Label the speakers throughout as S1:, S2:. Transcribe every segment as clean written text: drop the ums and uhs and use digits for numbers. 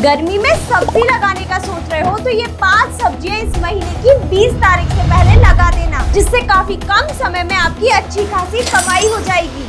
S1: गर्मी में सब्जी लगाने का सोच रहे हो तो ये 5 सब्जियां इस महीने की 20 तारीख से पहले लगा देना, जिससे काफी कम समय में आपकी अच्छी खासी कमाई हो जाएगी।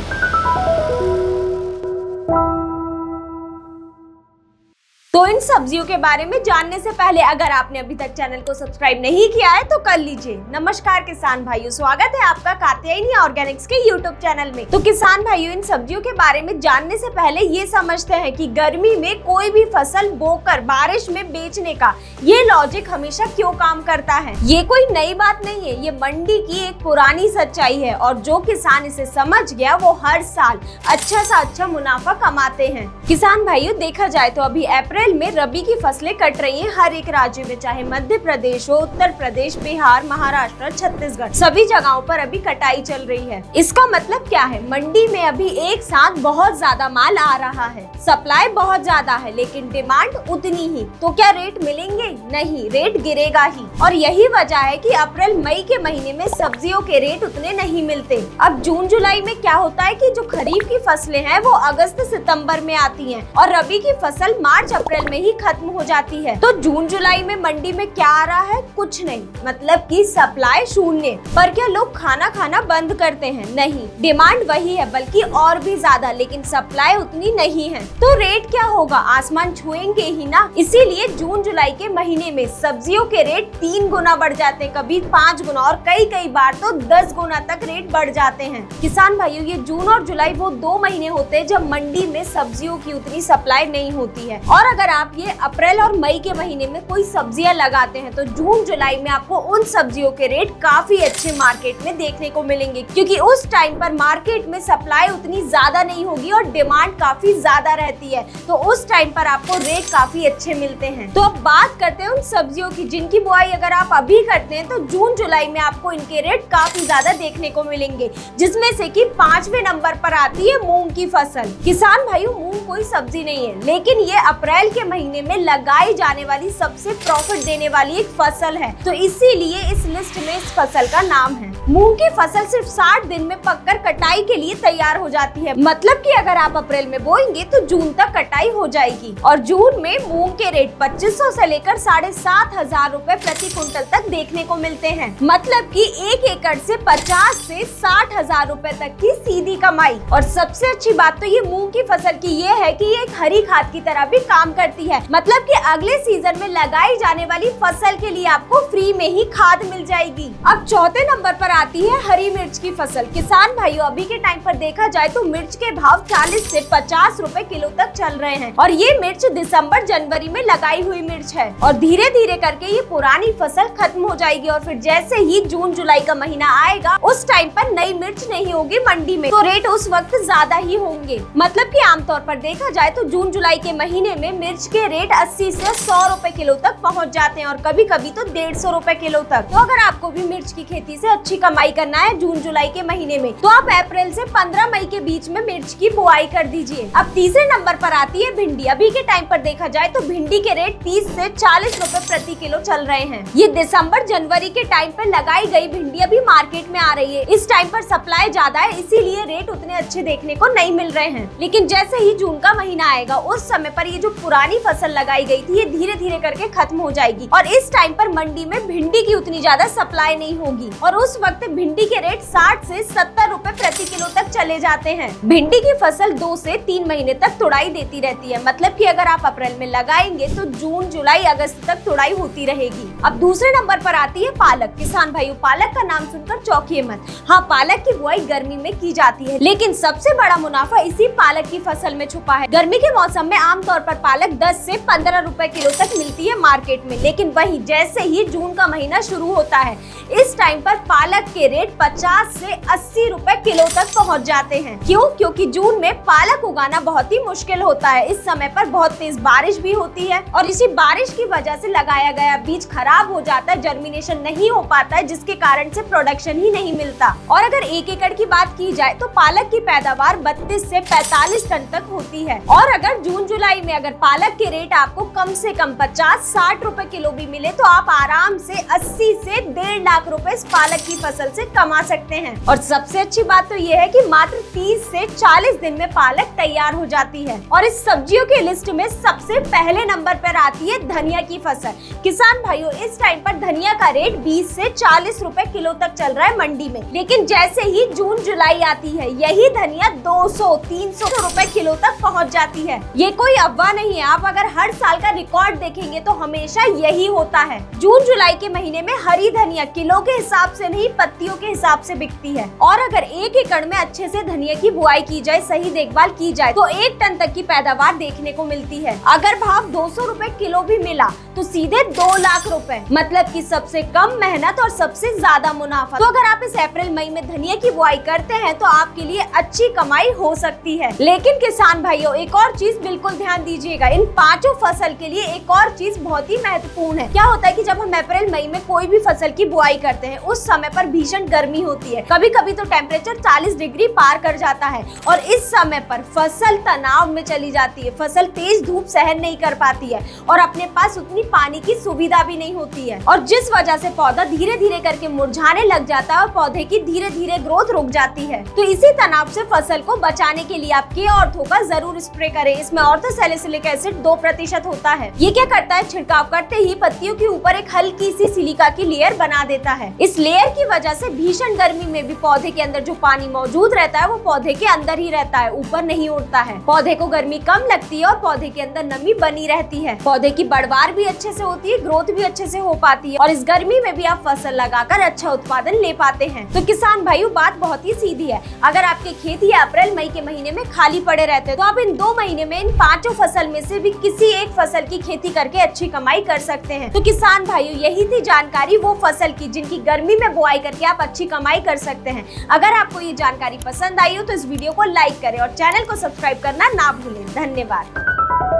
S1: तो इन सब्जियों के बारे में जानने से पहले अगर आपने अभी तक चैनल को सब्सक्राइब नहीं किया है तो कर लीजिए। नमस्कार किसान भाइयों, स्वागत है आपका कात्यायनी ऑर्गेनिक्स के यूट्यूब चैनल में। तो किसान भाइयों, इन सब्जियों के बारे में जानने से पहले ये समझते हैं कि गर्मी में कोई भी फसल बोकर बारिश में बेचने का ये लॉजिक हमेशा क्यों काम करता है। ये कोई नई बात नहीं है, ये मंडी की एक पुरानी सच्चाई है और जो किसान इसे समझ गया वो हर साल अच्छा सा अच्छा मुनाफा कमाते हैं। किसान भाइयों, देखा जाए तो अभी अप्रैल में रबी की फसलें कट रही हैं हर एक राज्य में, चाहे मध्य प्रदेश हो, उत्तर प्रदेश, बिहार, महाराष्ट्र, छत्तीसगढ़, सभी जगहों पर अभी कटाई चल रही है। इसका मतलब क्या है? मंडी में अभी एक साथ बहुत ज्यादा माल आ रहा है, सप्लाई बहुत ज्यादा है लेकिन डिमांड उतनी ही। तो क्या रेट मिलेंगे? नहीं, रेट गिरेगा ही। और यही वजह है कि अप्रैल मई के महीने में सब्जियों के रेट उतने नहीं मिलते। अब जून जुलाई में क्या होता है कि जो खरीफ की फसलें हैं वो अगस्त सितंबर में आती हैं और रबी की फसल मार्च अप्रैल में ही खत्म हो जाती है। तो जून जुलाई में मंडी में क्या आ रहा है? कुछ नहीं, मतलब कि सप्लाई शून्य। पर क्या लोग खाना खाना बंद करते हैं? नहीं, डिमांड वही है बल्कि और भी ज्यादा, लेकिन सप्लाई उतनी नहीं है। तो रेट क्या होगा? आसमान छुएंगे ही ना। इसीलिए जून जुलाई के महीने में सब्जियों के रेट 3 गुना बढ़ जाते हैं, कभी 5 गुना और कई बार तो 10 गुना तक रेट बढ़ जाते हैं। किसान भाइयों, ये जून और जुलाई वो 2 महीने होते हैं जब मंडी में सब्जियों की उतनी सप्लाई नहीं होती है। और अगर आप ये अप्रैल और मई के महीने में कोई सब्जियां लगाते हैं तो जून जुलाई में आपको उन सब्जियों के रेट काफी अच्छे मार्केट में देखने को मिलेंगे, क्योंकि उस टाइम पर मार्केट में सप्लाई उतनी ज्यादा नहीं होगी और डिमांड काफी ज्यादा रहती है। तो उस टाइम पर आपको रेट काफी अच्छे मिलते हैं। तो अब बात करते हैं उन सब्जियों की जिनकी बुआई अगर आप अभी करते हैं तो जून जुलाई में आपको इनके रेट काफी ज्यादा देखने को मिलेंगे, जिसमें से कि 5वें नंबर पर आती है मूंग की फसल। किसान भाइयों, मूंग कोई सब्जी नहीं है, लेकिन ये अप्रैल के महीने में लगाई जाने वाली सबसे प्रॉफिट देने वाली एक फसल है। तो इसीलिए इस लिस्ट में इस फसल का नाम है। मूंग की फसल सिर्फ 60 दिन में पककर कटाई के लिए तैयार हो जाती है, मतलब कि अगर आप अप्रैल में बोएंगे तो जून तक कटाई हो जाएगी। और जून में मूंग के रेट 2500 से लेकर 7500 रुपए प्रति क्विंटल तक देखने को मिलते हैं, मतलब कि 1 एकड़ से 50 से 60,000 रुपए तक की सीधी कमाई। और सबसे अच्छी बात तो ये मूंग की फसल की ये है कि ये एक हरी खाद की तरह भी काम करती है, मतलब कि अगले सीजन में लगाई जाने वाली फसल के लिए आपको फ्री में ही खाद मिल जाएगी। अब चौथे नंबर पर आती है हरी मिर्च की फसल। किसान भाइयों, अभी के टाइम पर देखा जाए तो मिर्च के भाव 40 से 50 रुपए किलो तक चल रहे हैं और ये मिर्च दिसंबर जनवरी में लगाई हुई मिर्च है और धीरे धीरे करके ये पुरानी फसल खत्म हो जाएगी और फिर जैसे ही जून जुलाई का महीना आएगा उस टाइम पर नई मिर्च नहीं होगी मंडी में, तो रेट उस वक्त ज्यादा ही होंगे। मतलब कि आमतौर पर देखा जाए तो जून जुलाई के महीने में मिर्च के रेट 80 से 100 रुपए किलो तक पहुंच जाते हैं और कभी कभी तो 150 रुपए किलो तक। तो अगर आपको भी मिर्च की खेती से अच्छी कमाई करना है जून जुलाई के महीने में तो आप अप्रैल से 15 मई के बीच में मिर्च की बुआई कर दीजिए। अब तीसरे नंबर पर आती है भिंडी। अभी के टाइम पर देखा जाए तो भिंडी के रेट 30 से 40 रुपए प्रति किलो चल रहे हैं। ये दिसंबर जनवरी के टाइम पर लगाई गई भिंडी अभी मार्केट में आ रही है। इस टाइम पर सप्लाई ज्यादा है, इसीलिए रेट उतने अच्छे देखने को नहीं मिल रहे हैं। लेकिन जैसे ही जून का महीना आएगा उस समय पर ये जो पुरानी फसल लगाई गई थी ये धीरे धीरे करके खत्म हो जाएगी और इस टाइम पर मंडी में भिंडी की उतनी ज्यादा सप्लाई नहीं होगी और उस वक्त भिंडी के रेट 60 से 70 रुपए प्रति किलो तक चले जाते हैं। भिंडी की फसल 2 से 3 महीने तक तुड़ाई देती रहती है, मतलब कि अगर आप अप्रैल में लगाएंगे तो जून जुलाई अगस्त तक तुड़ाई होती रहेगी। अब दूसरे नंबर पर आती है पालक। किसान भाइयों, पालक का नाम सुनकर चौंकिए मत। हाँ, पालक की बुआई गर्मी में की जाती है, लेकिन सबसे बड़ा मुनाफा इसी पालक की फसल में छुपा है। गर्मी के मौसम में आमतौर पर पालक 10 से 15 रुपए किलो तक मिलती है मार्केट में, लेकिन वही जैसे ही जून का महीना शुरू होता है इस टाइम पर पालक के रेट 50 से 80 रुपए किलो तक पहुंच जाते हैं। क्यों? क्योंकि जून में पालक उगाना बहुत ही मुश्किल होता है। इस समय पर बहुत तेज बारिश भी होती है और इसी बारिश की वजह से लगाया गया बीज खराब हो जाता है, जर्मिनेशन नहीं हो पाता है, जिसके कारण से प्रोडक्शन ही नहीं मिलता। और अगर 1 एकड़ की बात की जाए तो पालक की पैदावार 32 से 45 टन तक होती है। और अगर जून जुलाई में अगर पालक के रेट आपको कम से कम 50-60 रुपए किलो भी मिले तो आप आराम से 80 से 1.5 लाख रुपए इस पालक की फसल फसल से कमा सकते हैं। और सबसे अच्छी बात तो ये है कि मात्र 30 से 40 दिन में पालक तैयार हो जाती है। और इस सब्जियों की लिस्ट में सबसे पहले नंबर पर आती है धनिया की फसल। किसान भाइयों, इस टाइम पर धनिया का रेट 20 से 40 रुपए किलो तक चल रहा है मंडी में, लेकिन जैसे ही जून जुलाई आती है यही धनिया 200-300 रुपए किलो तक पहुंच जाती है। ये कोई अफवाह नहीं है, आप अगर हर साल का रिकॉर्ड देखेंगे तो हमेशा यही होता है। जून जुलाई के महीने में हरी धनिया किलो के हिसाब से नहीं, पत्तियों के हिसाब से बिकती है। और अगर 1 एकड़ में अच्छे से धनिया की बुआई की जाए, सही देखभाल की जाए तो 1 टन तक की पैदावार देखने को मिलती है। अगर भाव 200 रुपए किलो भी मिला तो सीधे 2 लाख रुपए, मतलब कि सबसे कम मेहनत और सबसे ज्यादा मुनाफा। तो अगर आप इस अप्रैल मई में धनिया की बुआई करते हैं तो आपके लिए अच्छी कमाई हो सकती है। लेकिन किसान भाइयों, एक और चीज बिल्कुल ध्यान दीजिएगा, इन 5 फसल के लिए एक और चीज बहुत ही महत्वपूर्ण है। क्या होता है कि जब हम अप्रैल मई में कोई भी फसल की बुआई करते हैं उस समय पर भीषण गर्मी होती है, कभी कभी तो टेम्परेचर 40 डिग्री पार कर जाता है और इस समय पर फसल तनाव में चली जाती है। फसल तेज धूप सहन नहीं कर पाती है और अपने पास उतनी पानी की सुविधा भी नहीं होती है, और जिस वजह से पौधा धीरे धीरे करके मुरझाने लग जाता है और पौधे की धीरे धीरे ग्रोथ रुक जाती है। तो इसी तनाव से फसल को बचाने के लिए आप के-ऑर्थो का जरूर स्प्रे करें। इसमें ऑर्थोसैलिसिलिक एसिड 2% होता है। ये क्या करता है, छिड़काव करते ही पत्तियों के ऊपर एक हल्की सी सिलिका की लेयर बना देता है। इस लेयर की वजह से भीषण गर्मी में भी पौधे के अंदर जो पानी मौजूद रहता है वो पौधे के अंदर ही रहता है, ऊपर नहीं उड़ता है। पौधे को गर्मी कम लगती है और पौधे के अंदर नमी बनी रहती है। पौधे की बढ़वार भी अच्छे से होती है, ग्रोथ भी अच्छे से हो पाती है और इस गर्मी में भी आप फसल लगाकर अच्छा उत्पादन ले पाते हैं। तो किसान भाइयों, बात बहुत ही सीधी है। अगर आपके खेत ये अप्रैल मई के महीने में खाली पड़े रहते हैं तो आप इन 2 महीने में इन 5 फसल में से भी किसी एक फसल की खेती करके अच्छी कमाई कर सकते हैं। तो किसान भाइयों, यही थी जानकारी वो फसल की जिनकी गर्मी में बुआई करके आप अच्छी कमाई कर सकते हैं। अगर आपको ये जानकारी पसंद आई हो तो इस वीडियो को लाइक करें और चैनल को सब्सक्राइब करना ना भूलें। धन्यवाद।